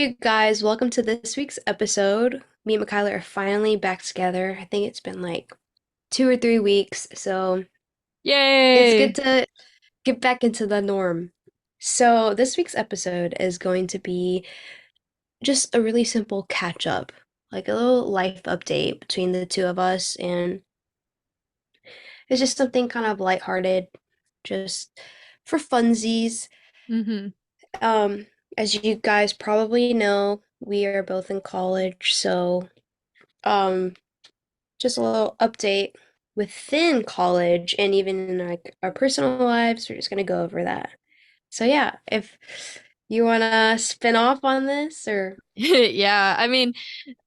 Hey guys, welcome to this week's episode. Me and Mikyla are finally back together. I think it's been like 2 or 3 weeks, so it's good Yay! to get back into the norm. So, this week's episode is going to be just a really simple catch up, like a little life update between the two of us, and it's just something kind of lighthearted, just for funsies. hmm Um, as you guys probably know, we are both in college, so um just a little update within college and even in like our personal lives. We're just gonna go over that. So yeah, if you wanna spin off on this or Yeah, I mean,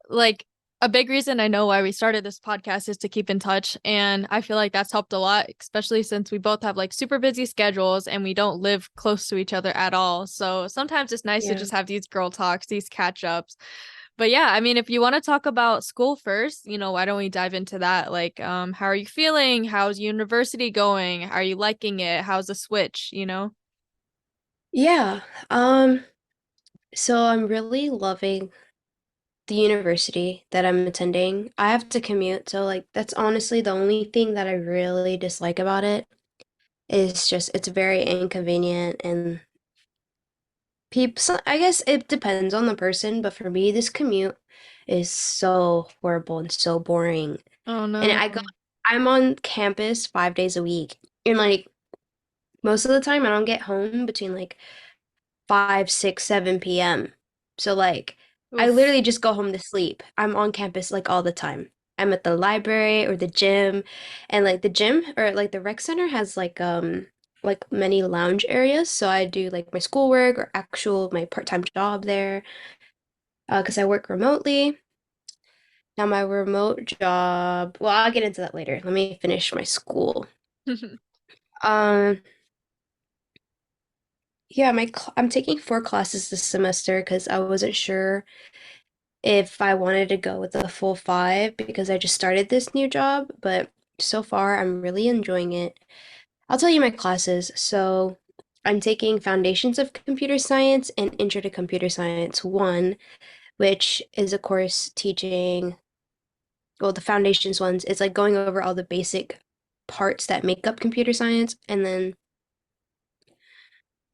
like a big reason I know why we started this podcast is to keep in touch, and I feel like that's helped a lot, especially since we both have like super busy schedules and we don't live close to each other at all. So sometimes it's nice to yeah. just have these girl talks, these catch ups. But yeah, I mean, if you want to talk about school first, why don't we dive into that? Like, how are you feeling? How's university going? Are you liking it? How's the switch? Yeah. Um, so I'm really loving the university that I'm attending. I have to commute, so like that's honestly the only thing that I really dislike about it is just it's very inconvenient and people, so I guess it depends on the person, but for me, this commute is so horrible and so boring. Oh And no. I'm on campus 5 days a week. And like most of the time, I don't get home between like 5, 6, 7 p.m. So like I Oof. literally just go home to sleep. I'm on campus like all the time. I'm at the library or the gym, and like the gym or like the rec center has like many lounge areas. So I do like my schoolwork or actual my part-time job there because I work remotely. Now my remote job, well, I'll get into that later. Let me finish my school. Um, yeah, I'm taking 4 classes this semester because I wasn't sure if I wanted to go with a full five because I just started this new job, but so far I'm really enjoying it. I'll tell you my classes. So I'm taking Foundations of Computer Science and Intro to Computer Science 1, which is a course teaching, well, the foundations ones. It's like going over all the basic parts that make up computer science, and then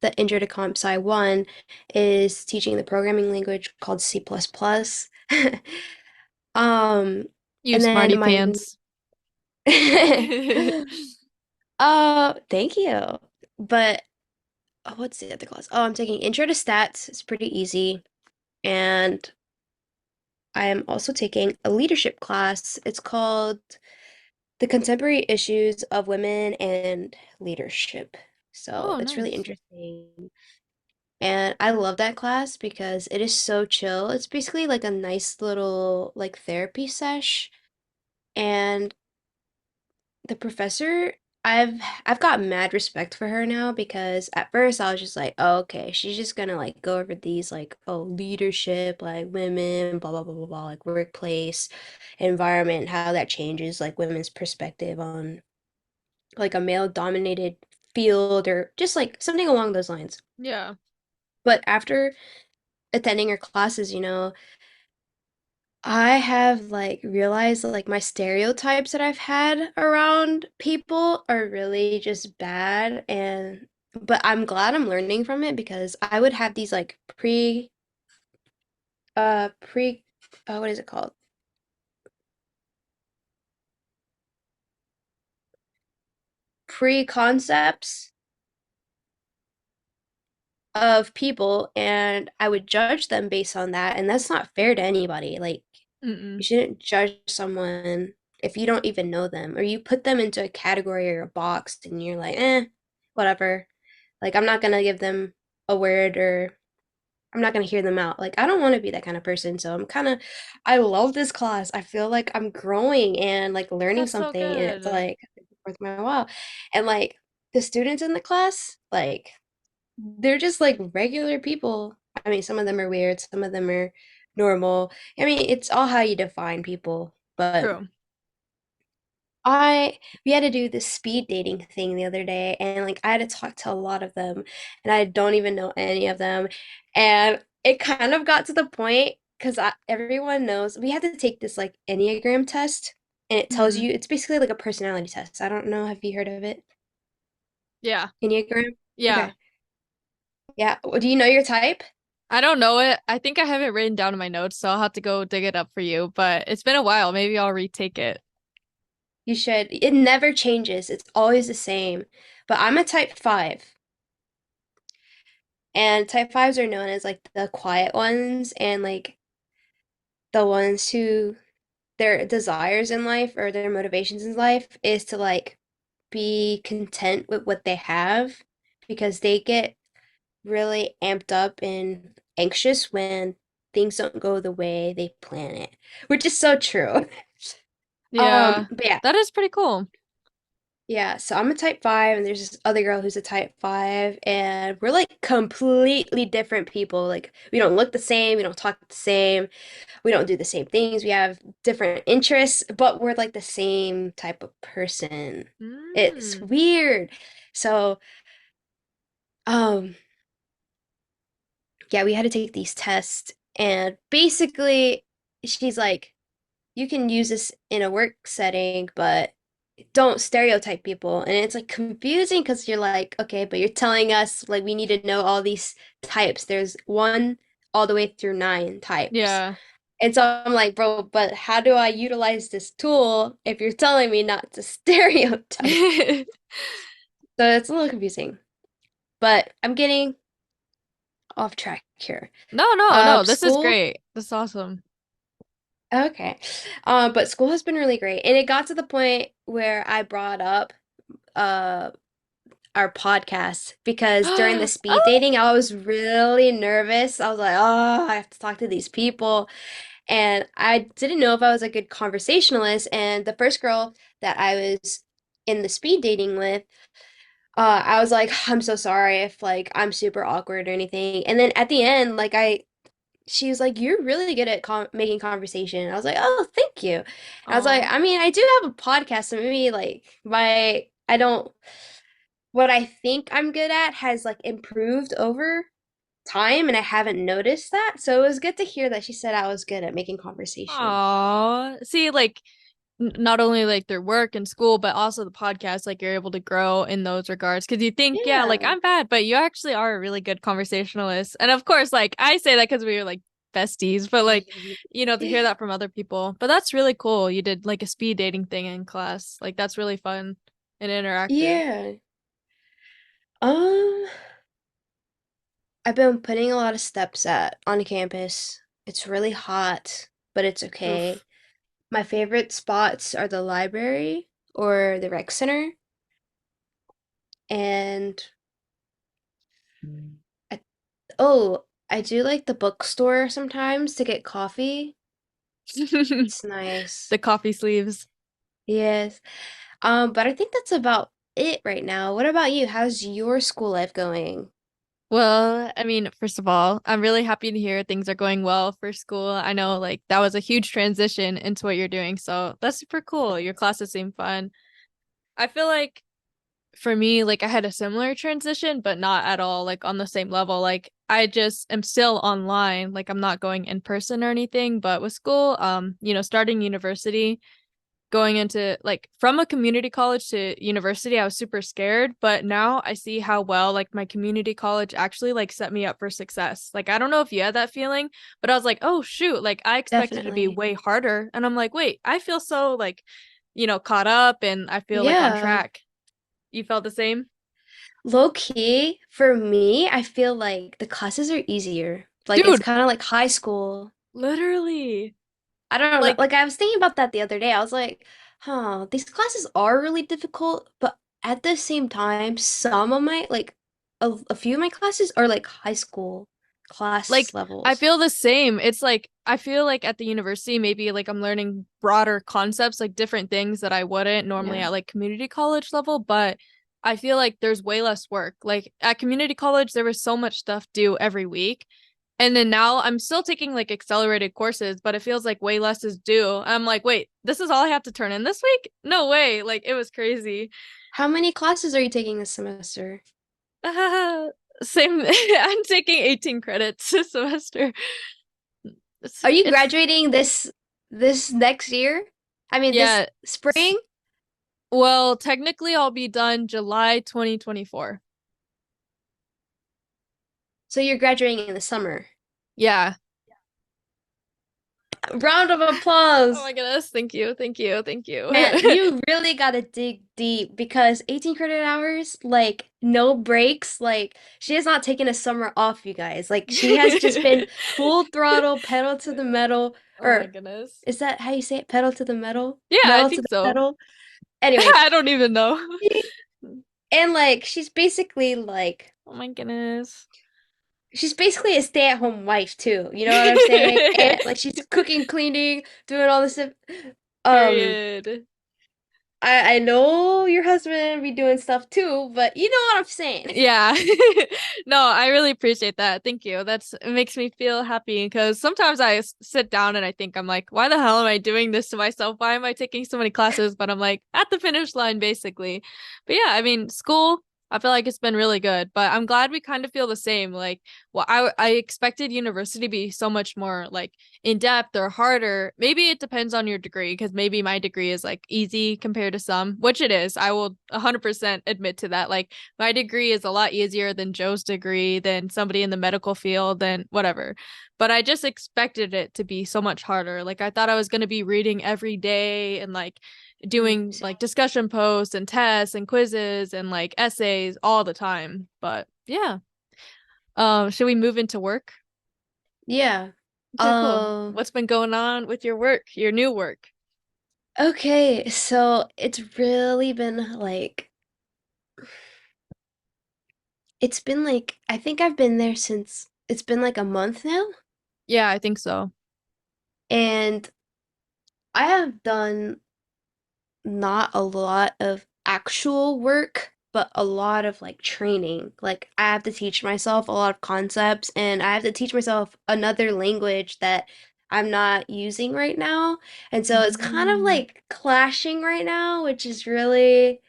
the Intro to Comp Sci 1 is teaching the programming language called C++. Um, You and smarty then my pants. thank you. But what's the other class? Oh, I'm taking Intro to Stats. It's pretty easy. And I am also taking a leadership class. It's called The Contemporary Issues of Women and Leadership. So Oh, it's really nice. interesting. And I love that class because it is so chill. It's basically like a nice little like therapy sesh. And the professor, I've got mad respect for her now because at first I was just like, oh, okay, she's just gonna like go over these like, oh, leadership, like women, blah blah blah blah blah, like workplace environment, how that changes like women's perspective on like a male dominated field or just like something along those lines. Yeah. But after attending her classes, I have like realized like my stereotypes that I've had around people are really just bad, and but I'm glad I'm learning from it because I would have these like pre what is it called? Pre-concepts of people, and I would judge them based on that, and that's not fair to anybody. Like you Mm-mm. shouldn't judge someone if you don't even know them or you put them into a category or a box and you're like, whatever. Like, I'm not gonna give them a word or I'm not gonna hear them out. Like, I don't want to be that kind of person. So I love this class. I feel like I'm growing and like learning That's so something, and it's good. like worth my while. And like the students in the class, like, they're just like regular people. I mean, some of them are weird, some of them are normal. I mean, it's all how you define people. But True. I we had to do this speed dating thing the other day, and like I had to talk to a lot of them, and I don't even know any of them. And it kind of got to the point because everyone knows we had to take this like Enneagram test, and it tells Hmm. you it's basically like a personality test. I don't know. Have you heard of it? Yeah. Enneagram? Yeah. Okay. Yeah. Do you know your type? I don't know it. I think I have it written down in my notes, so I'll have to go dig it up for you. But it's been a while. Maybe I'll retake it. You should. It never changes. It's always the same. But I'm a type 5. And type 5s are known as like the quiet ones and like the ones who their desires in life or their motivations in life is to like be content with what they have because they get really amped up and anxious when things don't go the way they plan it, which is so true. Yeah. But yeah, That is pretty cool. yeah, so I'm a type 5 and there's this other girl who's a type 5 and we're like completely different people. Like we don't look the same, we don't talk the same, we don't do the same things. We have different interests, but we're like the same type of person. It's Mm. weird. So, um, yeah, we had to take these tests, and basically, she's like, you can use this in a work setting, but don't stereotype people. And it's like confusing because you're like, okay, but you're telling us like we need to know all these types. There's one all the way through nine types. Yeah. And so I'm like, bro, but how do I utilize this tool if you're telling me not to stereotype? So it's a little confusing, but I'm getting off track here. No, no, no. This is School, great. This is awesome. okay. But school has been really great. And it got to the point where I brought up uh our podcast because during the speed Oh, dating, I was really nervous. I was like, oh, I have to talk to these people. And I didn't know if I was a good conversationalist. And the first girl that I was in the speed dating with, I was like, I'm so sorry if like I'm super awkward or anything. And then at the end, she was like, you're really good at making conversation. And I was like, oh, thank you. And I was like, aw. I mean, I do have a podcast, so maybe like I don't, what I think I'm good at has like improved over time, and I haven't noticed that. So it was good to hear that she said I was good at making conversation. Aw. See, like, not only like their work and school, but also the podcast, like you're able to grow in those regards. Because you think, yeah, like Yeah. I'm bad, but you actually are a really good conversationalist. And of course, like I say that because we were like besties, but like, to hear that from other people. But that's really cool. You did like a speed dating thing in class. Like that's really fun and interactive. Yeah. Um, I've been putting a lot of steps at on campus. It's really hot, but it's okay. Oof. My favorite spots are the library or the rec center, and I, oh, I do like the bookstore sometimes to get coffee. It's nice. The coffee sleeves. Yes. But I think that's about it right now. What about you? How's your school life going? Well, I mean, first of all, I'm really happy to hear things are going well for school. I know like that was a huge transition into what you're doing, so that's super cool. Your classes seem fun. I feel like for me, like I had a similar transition, but not at all like on the same level. Like I just am still online, like I'm not going in person or anything, but with school, starting university, going into like from a community college to university, I was super scared, but now I see how well like my community college actually like set me up for success. Like I don't know if you had that feeling, but I was like, "Oh shoot, like I expected it to be Definitely. way harder." And I'm like, "Wait, I feel so like, caught up and I feel like on Yeah. track." You felt the same? Low key, for me, I feel like the classes are easier. Like it's Dude, kind of like high school. literally. I don't know. Like Like I was thinking about that the other day. I was like, huh, these classes are really difficult, but at the same time, some of my like a few of my classes are like high school class Like I levels. feel the same. It's like I feel like at the university maybe like I'm learning broader concepts, like different things that I wouldn't normally Yeah. at like community college level, but I feel like there's way less work. Like at community college there was so much stuff due every week. And then now I'm still taking like accelerated courses, but it feels like way less is due. I'm like, wait, this is all I have to turn in this week? No way. Like it was crazy. How many classes are you taking this semester? Same. I'm taking 18 credits this semester. Are you It's graduating this next year? I mean, this yeah. s- spring? Well, technically I'll be done July 2024. So you're graduating in the summer. Yeah. Round of Oh applause. my goodness. Thank you. Thank you. Thank you. Man, you really gotta dig deep because 18 credit hours, like no breaks, like she has not taken a summer off, you guys. Like she has just been full throttle, pedal to the metal, Oh my or goodness. is that how you say it? Pedal to the metal? Yeah, I Metal to think the so. pedal? Anyways, I don't even know. and like Oh my goodness. she's basically a stay-at-home wife too. You know what I'm saying? And like she's cooking, cleaning, doing all this stuff. Um, Period. I know your husband be doing stuff too, but you know what I'm saying. Yeah. No, I really appreciate that. Thank you. It makes me feel happy because sometimes sit down and I think I'm like, why the hell am I doing this to myself? Why am I taking so many classes? But I'm like at the finish line basically. But yeah, I mean, school, I feel like it's been really good, but I'm glad we kind of feel the same. Like, well, I expected university to be so much more like in depth or harder. Maybe it depends on your degree because maybe my degree is like easy compared to some, which it is. I will 100% admit to that. Like my degree is a lot easier than Joe's degree, than somebody in the medical field, than whatever. But I just expected it to be so much harder. Like I thought I was going to be reading every day and like doing like discussion posts and tests and quizzes and like essays all the time. But yeah. Should we move into work? Yeah. Okay, cool. Uh, What's been going on with your work, your new work? okay, so it's really been like I think I've been there since it's been like a month now, Yeah, I think so. and I have done not a lot of actual work, but a lot of like training. Like I have to teach myself a lot of concepts and I have to teach myself another language that I'm not using right now. And so it's kind of Mm. like clashing right now, which is really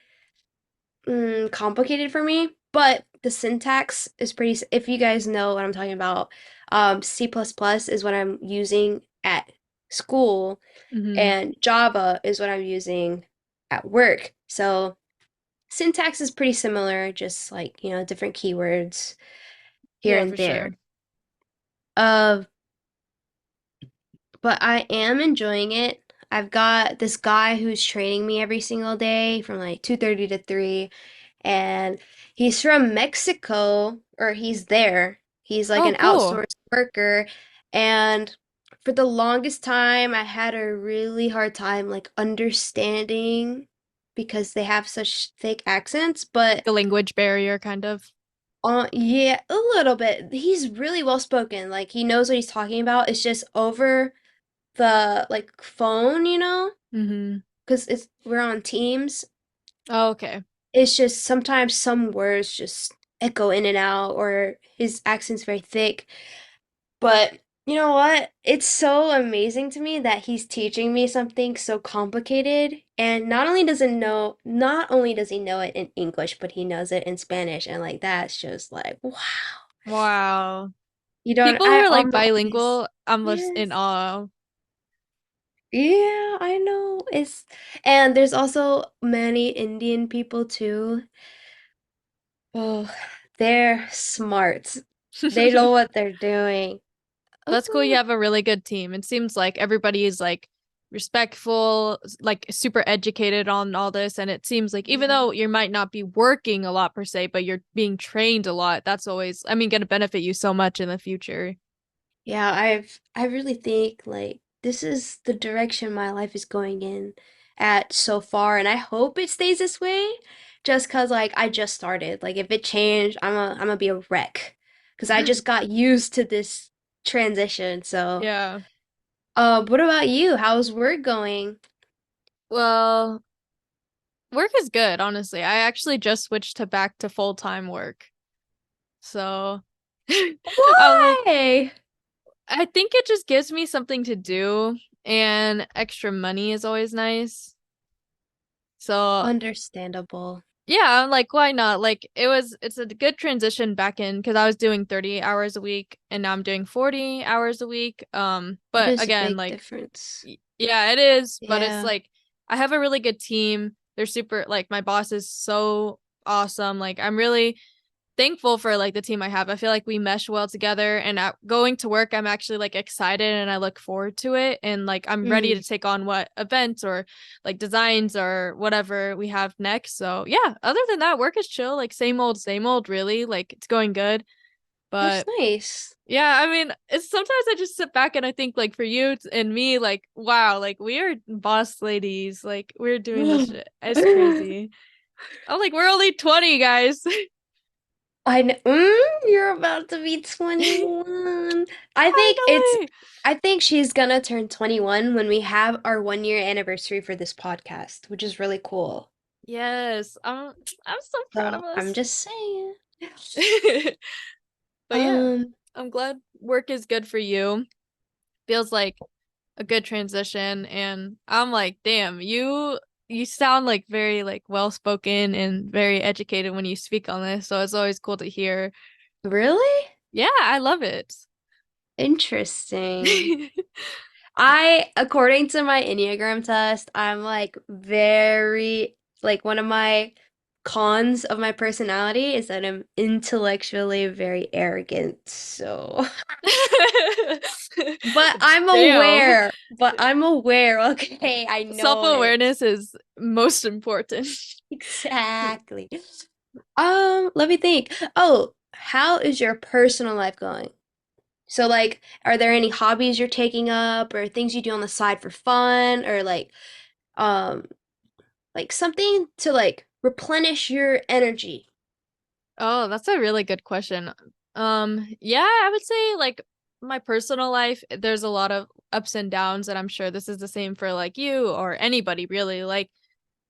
complicated for me. But the syntax is if you guys know what I'm talking about, C++ plus plus is what I'm using at school Hmm. and Java is what I'm using at work. So syntax is pretty similar, just like, different keywords here Yeah, and for there. sure. Uh, but I am enjoying it. I've got this guy who's training me every single day from like 2:30 to 3, and he's from Mexico, or he's there. He's like Oh, an cool. outsourced worker, and for the longest time, I had a really hard time like understanding because they have such thick accents, but The language barrier kind of. yeah, a little bit. He's really well spoken. Like he knows what he's talking about. It's just over the like phone, Hmm. because it's we're on Teams. Oh, okay. It's just sometimes some words just echo in and out, or his accent's very thick. But you know what? It's so amazing to me that he's teaching me something so complicated, and not only does he know it in English, but he knows it in Spanish, and like that's just like wow. Wow. You don't, People who I are like almost, bilingual, I'm just in yes. awe. Yeah, I know. And there's also many Indian people too. Oh, they're smart. They know what they're doing. That's cool. You Oh, have a really good team. It seems like everybody is like respectful, like super educated on all this. And it seems like even yeah. though you might not be working a lot per se, but you're being trained a lot, that's always, I mean, going to benefit you so much in the future. Yeah, I really think like this is the direction my life is going in at so far, and I hope it stays this way just 'cause like I just started. Like if it changed, I'm gonna be a wreck 'cause I just got used to this transition. So, Yeah. what about you? How's work going? Well, work is good, honestly. I actually just switched to back to full-time work. So I'm like, Why? I think it just gives me something to do, and extra money is always nice. So Understandable. yeah, I'm like, why not? Like it's a good transition back in because I was doing 30 hours a week and now I'm doing 40 hours a week. It But is a again, big like difference. yeah, it is, but it's Yeah, like I have a really good team. They're super like my boss is so awesome. Like I'm really thankful for like the team I have. I feel like we mesh well together and going to work I'm actually like excited and I look forward to it and like I'm ready to mm, take on what events or like designs or whatever we have next. So, yeah, other than that work is chill, like same old really. Like it's going good. that's But nice. yeah, I mean, it's sometimes I just sit back and I think like for you and me like wow, like we are boss ladies. Like we're doing this shit. It's crazy. I'm like we're only 20 guys. I know, you're about to be 21. Finally. I think she's gonna turn 21 when we have our 1 year anniversary for this podcast, which is really cool. Yes, I'm so proud of So I'm us. just saying. But yeah, Um, I'm glad work is good for you. Feels like a good transition and I'm like, damn, you sound like very like well spoken and very educated when you speak on this, so it's always cool to hear. really? Yeah, I love it. Interesting. According to my Enneagram test, I'm like very, like one of my cons of my personality is that I'm intellectually very arrogant. So, Damn. but I'm aware, okay? I know it. Self-awareness is most important. Exactly. Let me think. Oh, how is your personal life going? So like, are there any hobbies you're taking up or things you do on the side for fun or um like something to like replenish your energy? Oh, that's a really good question. Yeah, I would say like my personal life, there's a lot of ups and downs, and I'm sure this is the same for like you or anybody really. Like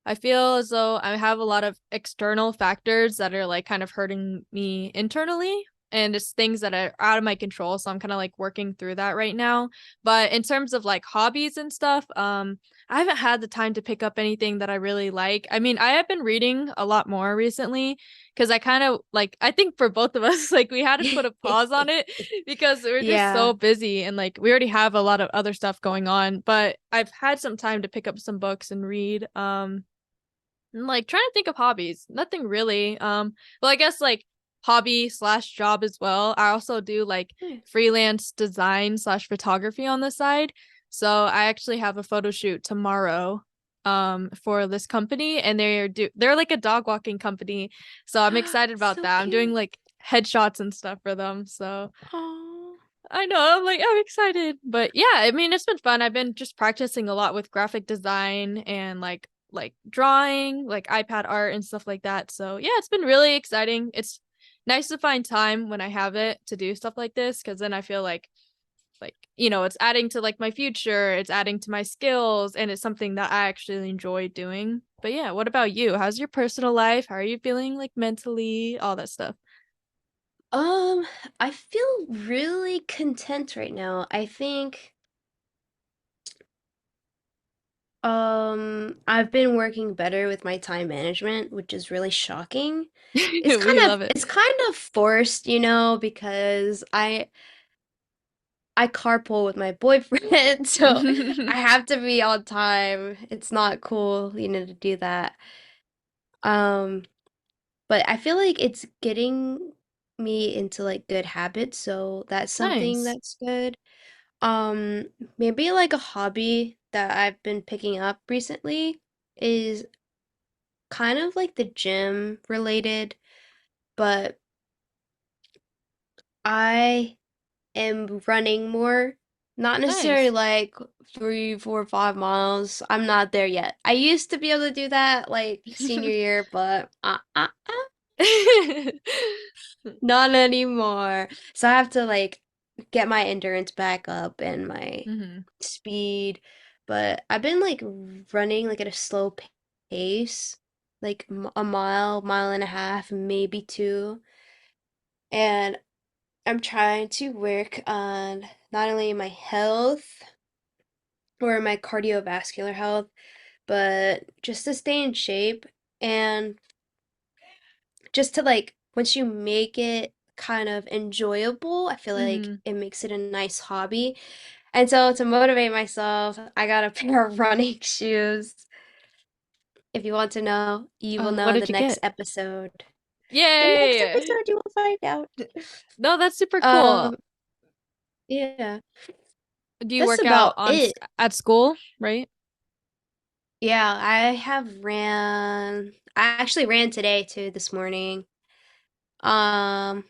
I feel as though I have a lot of external factors that are like kind of hurting me internally. And it's things that are out of my control. So I'm kind of like working through that right now. But in terms of like hobbies and stuff, I haven't had the time to pick up anything that I really like. I mean, I have been reading a lot more recently because I kind of like, I think for both of us, like we had to put a pause on it because we're just Yeah. so busy and like we already have a lot of other stuff going on. But I've had some time to pick up some books and read. I'm like trying to think of hobbies. Nothing really. Well, I guess like hobby slash job as well. I also do like Hmm. freelance design slash photography on the side. So I actually have a photo shoot tomorrow for this company and they're like a dog walking company. So I'm excited about So that. I'm doing cute. like headshots and stuff for them. So Oh, I know, I'm excited. But yeah, I mean it's been fun. I've been just practicing a lot with graphic design and like drawing, like iPad art and stuff like that. So yeah, it's been really exciting. It's nice to find time when I have it to do stuff like this because then I feel like it's adding to like my future, it's adding to my skills, and it's something that I actually enjoy doing. But yeah, what about you? How's your personal life? How are you feeling like mentally, all that stuff? um, I feel really content right now. I think I've been working better with my time management, which is really shocking. We love it. It's kind of forced, because I carpool with my boyfriend, so I have to be on time. It's not cool, to do that. Um, but I feel like it's getting me into like good habits, so that's something Nice. that's good. Um, Maybe like a hobby that I've been picking up recently is kind of like the gym related, but I am running more. Not necessarily Nice. like 3, 4, 5 miles. I'm not there yet. I used to be able to do that like senior year, but not anymore. So I have to like get my endurance back up and my hmm speed. But I've been like running like at a slow pace, like a mile, mile and a half, maybe two. And I'm trying to work on not only my health or my cardiovascular health, but just to stay in shape. And just to like once you make it kind of enjoyable, I feel like Hmm. it makes it a nice hobby. And so to motivate myself, I got a pair of running shoes. If you want to know, you will know What in the did you next get? episode. The next Yay! episode you will find out. No, that's super cool. Um, yeah, Do you that's work out about it. at school, right? Yeah, I have ran. I actually ran today too this morning. Um,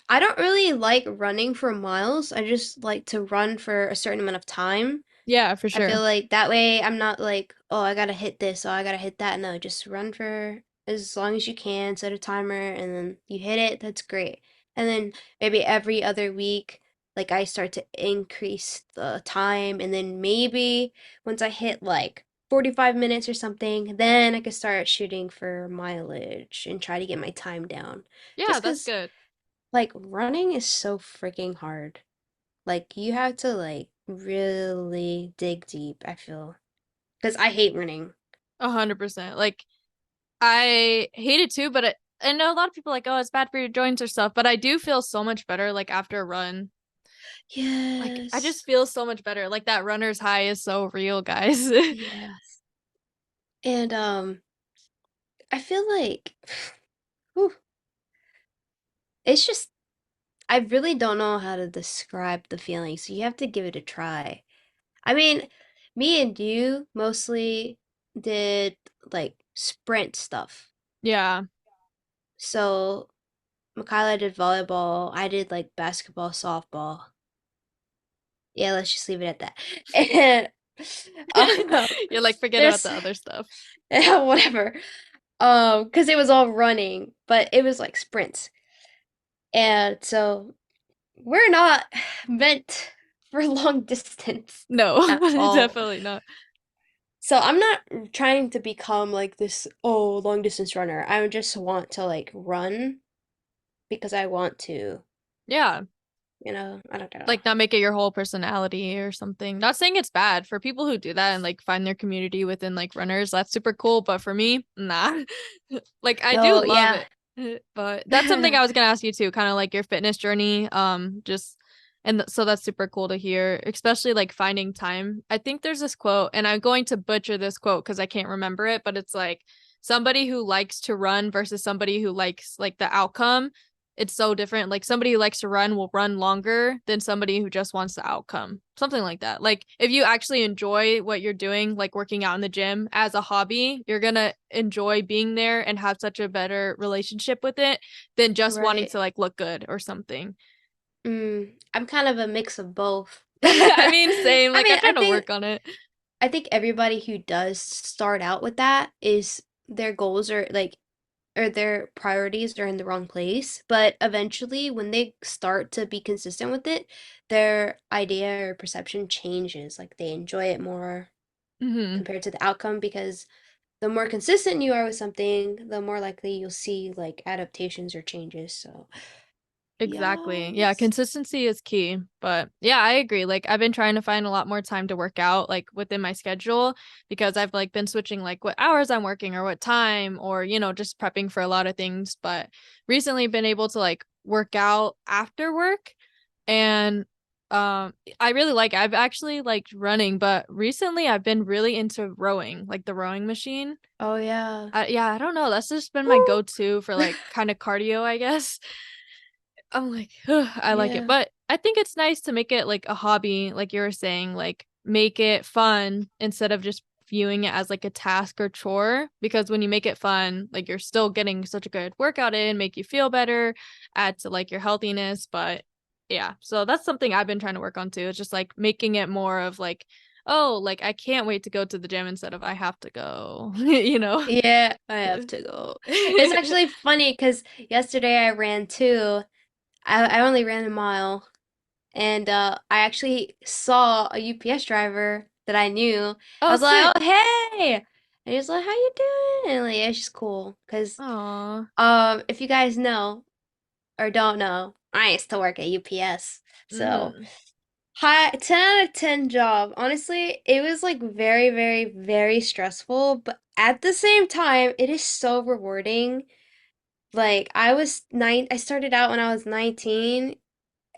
I don't really like running for miles. I just like to run for a certain amount of time. Yeah, for I feel sure. like that way I'm not like, oh, I gotta hit this, oh, I gotta hit that. No, just run for as long as you can, set a timer, and then you hit it, that's great. And then maybe every other week, like I start to increase the time, and then maybe once I hit like 45 minutes or something, then I could start shooting for mileage and try to get my time down. Yeah, Just that's 'cause good. like running is so freaking hard. Like you have to like really dig deep, I feel. Because I hate running. 100%. Like I hate it too, but I know a lot of people are like, oh, it's bad for your joints or stuff, but I do feel so much better like after a run. Like I just Yes. feel so much better. Like that runner's high is so real, guys. Yes. And I feel like whew, it's just I really don't know how to describe the feeling, so you have to give it a try. I mean, me and you mostly did like sprint stuff. Yeah. So Mikyla did volleyball, I did like basketball, softball. Yeah, let's just leave it at that. And um, You're like, forget about there's the other stuff. whatever. Because it was all running, but it was like sprints. And so we're not meant for long distance No, at all. definitely not. So I'm not trying to become like this, oh, long distance runner. I just want to like run because I want to, Yeah. I don't know. Like not make it your whole personality or something. Not saying it's bad for people who do that and like find their community within like runners. That's super cool, but for me, nah. Like I do No, love yeah. it. But that's something I was gonna ask you too, kind of like your fitness journey. Just and so that's super cool to hear, especially like finding time. I think there's this quote, and I'm going to butcher this quote because I can't remember it, but it's like somebody who likes to run versus somebody who likes like the outcome, it's so different. Like somebody who likes to run will run longer than somebody who just wants the outcome. Something like that. Like if you actually enjoy what you're doing, like working out in the gym as a hobby, you're gonna enjoy being there and have such a better relationship with it than just wanting Right. to like look good or something. I'm kind of a mix of both. I mean, same. I Like mean, I'm trying to work on it. I think everybody who does start out with that is their goals are like or their priorities are in the wrong place, but eventually when they start to be consistent with it, their idea or perception changes. Like they enjoy it more Hmm. compared to the outcome because the more consistent you are with something, the more likely you'll see like adaptations or changes. So, Exactly. Yeah, yes. consistency is key. But yeah, I agree. Like I've been trying to find a lot more time to work out like within my schedule because I've like been switching like what hours I'm working or what time or just prepping for a lot of things, but recently been able to like work out after work and I really like I've actually liked running, but recently I've been really into rowing, like the rowing machine. Oh yeah. Yeah, I don't know. That's just been my Woo! go-to for like kind of cardio, I guess. I'm like, ugh, I like it. Yeah. But I think it's nice to make it like a hobby, like you were saying, like make it fun instead of just viewing it as like a task or chore. Because when you make it fun, like you're still getting such a good workout in, make you feel better, add to like your healthiness. But yeah, so that's something I've been trying to work on too. It's just like making it more of like, oh, like I can't wait to go to the gym instead of I have to go, you know? Yeah, I have to go. It's actually funny because yesterday I ran too. I only ran a mile, and I actually saw a UPS driver that I knew. I Oh, was like, sick. "Oh, hey!" And he was like, "How you doing?" And like, yeah, it's just cool. Cause Aw. if you guys know or don't know, I used to work at UPS, so Mm-hmm. high 10 out of 10 job. Honestly, it was like very, very, very stressful, but at the same time, it is so rewarding Like I started out when I was 19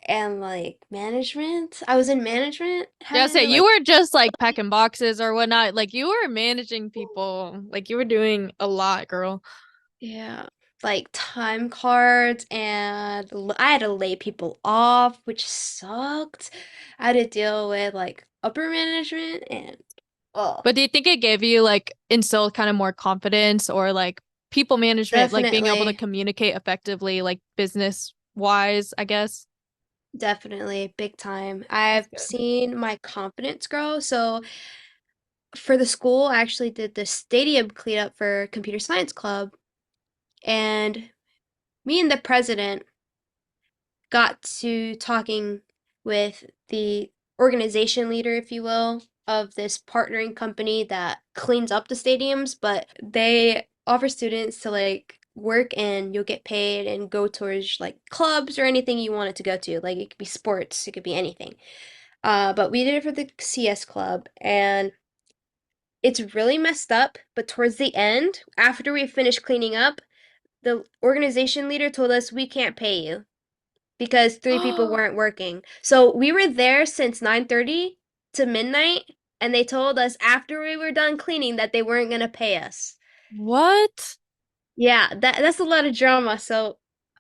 and like management. I was in management, Yeah, having say to you like were just like packing boxes or whatnot. Like you were managing people. Like you were doing a lot, girl. yeah, like time cards and I had to lay people off, which sucked. I had to deal with like upper management and oh, But do you think it gave you like instilled kind of more confidence or like people management, like being able to definitely, communicate effectively, like business wise, I guess? definitely big time. That's I've good. seen my confidence grow. So for the school, I actually did the stadium cleanup for computer science club, and me and the president got to talking with the organization leader, if you will, of this partnering company that cleans up the stadiums, but they offer students to like work and you'll get paid and go towards like clubs or anything you want it to go to. Like it could be sports, it could be anything. But we did it for the CS club and it's really messed up. But towards the end, after we finished cleaning up, the organization leader told us we can't pay you because three people weren't working. So we were there since 9:30 to midnight, and they told us after we were done cleaning that they weren't gonna pay us. What? Yeah, that's a lot of drama. So,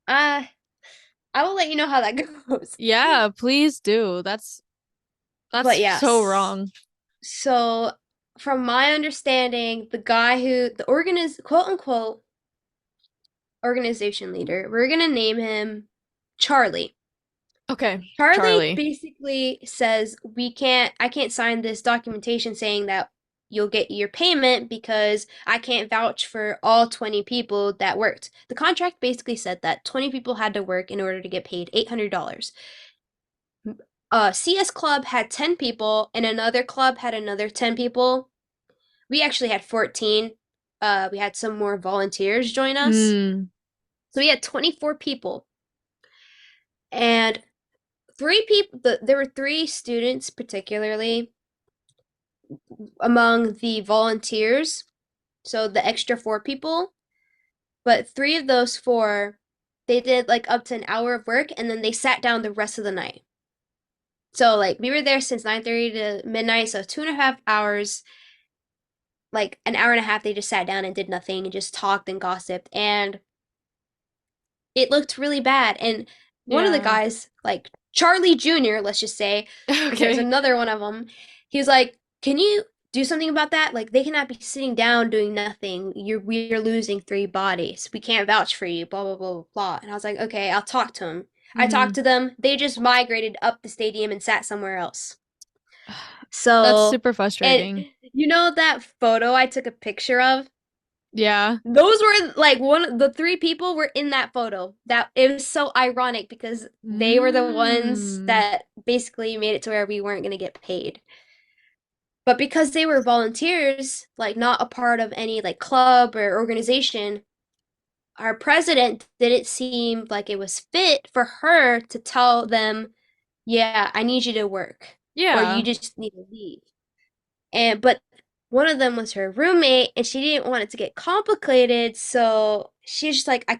uh, I will let you know how that goes. Yeah, please do. That's But so yes, wrong. so from my understanding, the guy who the quote unquote organization leader, we're gonna name him Charlie. Okay, Charlie Charlie. basically says I can't sign this documentation saying that you'll get your payment because I can't vouch for all 20 people that worked. The contract basically said that 20 people had to work in order to get paid $800. CS Club had 10 people and another club had another 10 people. We actually had 14. We had some more volunteers join us. Hmm. So we had 24 people. And there were three students particularly among the volunteers, so the extra four people, but three of those four, they did like up to an hour of work and then they sat down the rest of the night. So like we were there since 9:30 to midnight, so 2.5 hours, like an hour and a half they just sat down and did nothing and just talked and gossiped and it looked really bad. And one of the Yeah. guys, like Charlie Jr., let's just say, because there's Okay. another one of them, he was like, "Can you do something about that? Like, they cannot be sitting down doing nothing. We're losing three bodies. We can't vouch for you, blah, blah, blah, blah, blah." And I was like, okay, I'll talk to him. I talked Hmm. to them. They just migrated up the stadium and sat somewhere else. That's So, super and frustrating. you know that photo I took a picture of? Yeah. Those were like the three people were in that photo. That it was so ironic because they were the ones Mm. that basically made it to where we weren't going to get paid. But because they were volunteers, like not a part of any like club or organization, our president didn't seem like it was fit for her to tell them, "Yeah, I need you to work or you Yeah. just need to leave." And but one of them was her roommate and she didn't want it to get complicated, so she's just like, I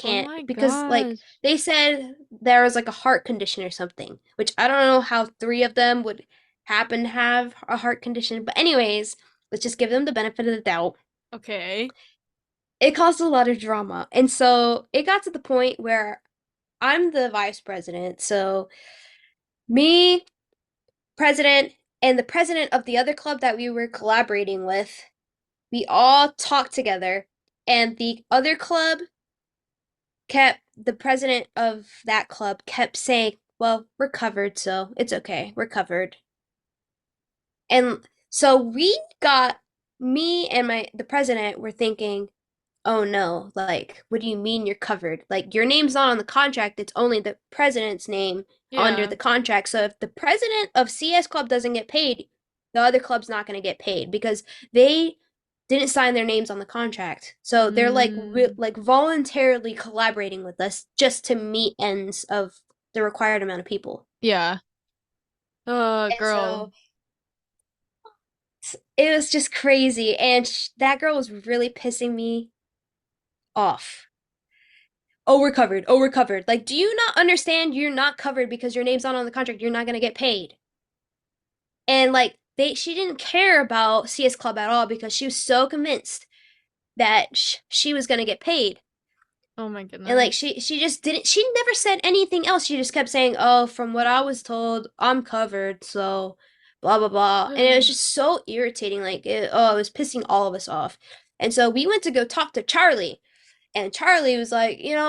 Oh can't my because like gosh. they said there was like a heart condition or something, which I don't know how three of them would happen to have a heart condition, but anyways, let's just give them the benefit of the doubt. Okay. It caused a lot of drama, and so it got to the point where I'm the vice president, so me, president, and the president of the other club that we were collaborating with, we all talked together, and the other club the president of that club kept saying, "Well, we're covered, so it's okay. We're covered." And so me and the president were thinking, "Oh no, like, what do you mean you're covered? Like, your name's not on the contract, it's only the president's name under Yeah. the contract. So if the president of CS Club doesn't get paid, the other club's not going to get paid because they didn't sign their names on the contract. So they're like Mm. like voluntarily collaborating with us just to meet ends of the required amount of people." Yeah. And Girl. so it was just crazy and that girl was really pissing me off. Oh, we're covered. Oh, we're covered. Like, do you not understand you're not covered because your name's not on the contract? You're not gonna get paid. And like she didn't care about CS Club at all because she was so convinced that she was gonna get paid. Oh my And like goodness. she just didn't she never said anything else. She just kept saying, "Oh, from what I was told, I'm covered." So blah blah blah. And it was just so irritating like it was pissing all of us off. And so we went to go talk to Charlie. And Charlie was like, you're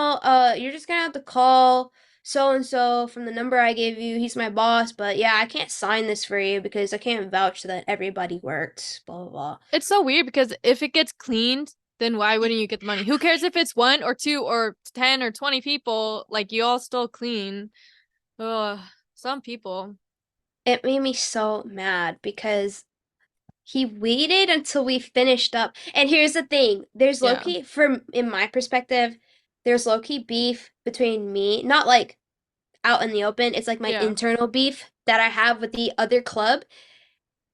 just gonna have to call so and so from the number I gave you. He's my boss, but yeah, I can't sign this for you because I can't vouch that everybody worked. Blah blah It's so weird because if it gets cleaned, then why wouldn't you get the money? Who cares if it's one or two or 10 or 20 people? Like you all still clean. Ugh, some people. It made me so mad because he waited until we finished up. And here's the thing: there's Yeah. low-key, from in my perspective, there's low-key beef between me, not like out in the open. It's like my Yeah. internal beef that I have with the other club.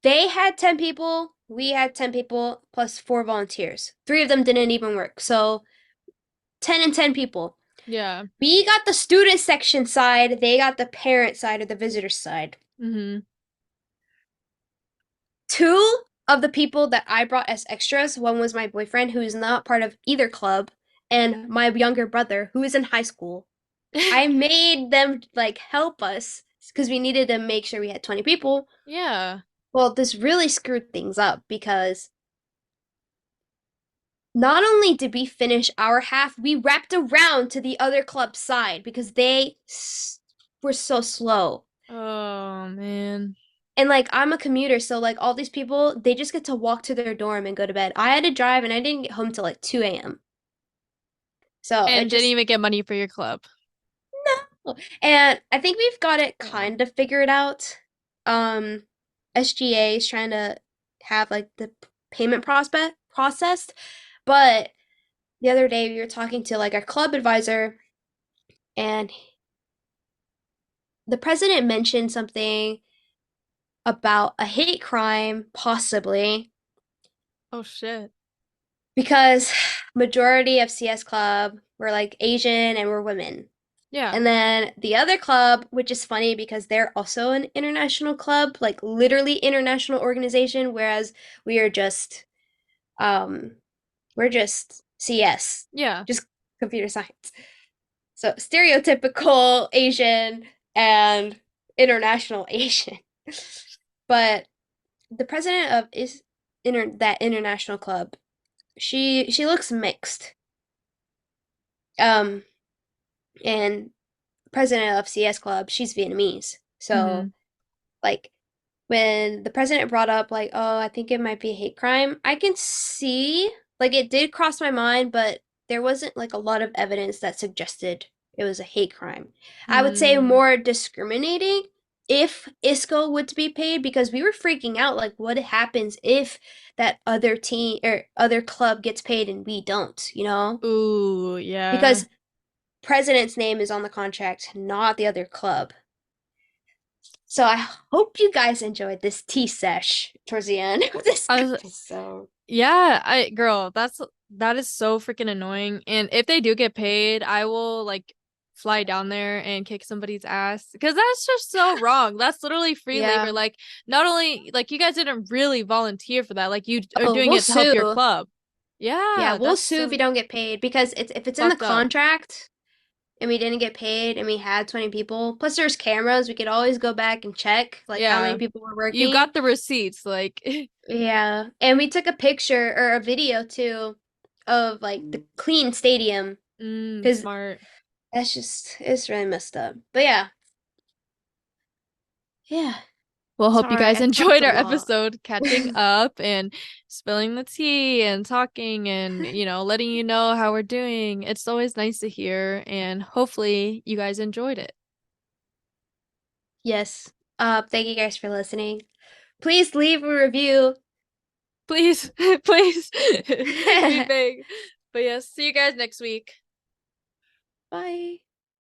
They had 10 people, we had 10 people plus four volunteers. Three of them didn't even work. So 10 and 10 people. Yeah. We got the student section side, they got the parent side or the visitor side. Mm-hmm. Two of the people that I brought as extras, one was my boyfriend who is not part of either club, and my younger brother who is in high school. I made them like help us because we needed to make sure we had 20 people. Yeah. Well, this really screwed things up because not only did we finish our half, we wrapped around to the other club's side because they were so slow. Oh man. And like I'm a commuter, so like all these people, they just get to walk to their dorm and go to bed. I had to drive and I didn't get home till like 2 a.m. So it And didn't just even get money for your club. no. And I think we've got it Oh. kind of figured out. Um, SGA is trying to have like the payment prospect processed, but the other day we were talking to like our club advisor and the president mentioned something about a hate crime, possibly, Oh shit. because majority of CS Club were like Asian and were women. Yeah. And then the other club, which is funny because they're also an international club, like literally international organization, whereas we are just um we're just CS, Yeah. just computer science. So stereotypical Asian and international Asian. But the president of is that international club, she looks mixed. Um, and president of CS Club, she's Vietnamese. So Mm-hmm. like when the president brought up like, oh, I think it might be a hate crime, I can see like it did cross my mind, but there wasn't like a lot of evidence that suggested it was a hate crime. I would say Mm. more discriminating if ISCO would be paid because we were freaking out like what happens if that other team or other club gets paid and we don't, you know? Ooh, yeah. Because president's name is on the contract, not the other club. So I hope you guys enjoyed this tea sesh towards the end of this I was episode. Yeah, girl, that is so freaking annoying. And if they do get paid, I will like fly down there and kick somebody's ass because that's just so wrong. That's literally free labor. Yeah. Like not only like you guys didn't really volunteer for that, like you are Oh, doing we'll it to help your sue. club. Yeah, Yeah, we'll that's sue if you so don't get paid because it's if it's in the fucked up. contract and we didn't get paid and we had 20 people. Plus there's cameras, we could always go back and check like how many Yeah. people were You working. got the receipts, like Yeah. And we took a picture or a video too of like the clean stadium because smart. that's just it's really messed up. But yeah. Yeah. Well, hope you Sorry, guys I talked enjoyed a our lot. episode catching up and spilling the tea and talking and, letting you know how we're doing. It's always nice to hear, and hopefully you guys enjoyed it. Yes. Thank you guys for listening. Please leave a review. Please, please be big. But yes, see you guys next week. Bye.